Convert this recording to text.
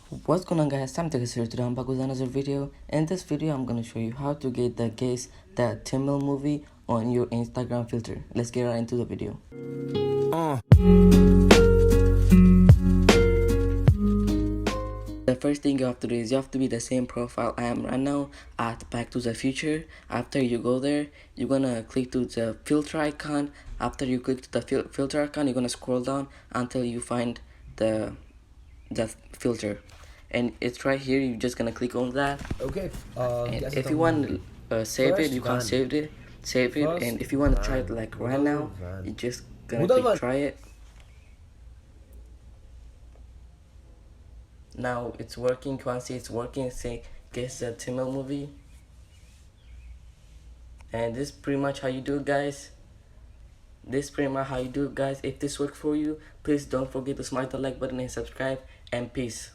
What's going on, guys? Time to get here. Today I'm back with another video. In this video I'm gonna show you how to get the Guess the Tamil movie on your Instagram filter. Let's get right into the video. The first thing you have to do is you have to be the same profile I am right now at Back to the Future. After you go there, you're gonna click to the filter icon. After you click to the filter icon, you're gonna scroll down until you find the filter, and it's right here. You're just gonna click on that. Okay. And if you want to save it, you can save it. And if you want to try it like right now, you're just gonna click try it. Now it's working. You can see it's working. Say Guess the Tamil movie, and this is pretty much how you do it, guys. If this worked for you, please don't forget to smash the like button and subscribe, and peace.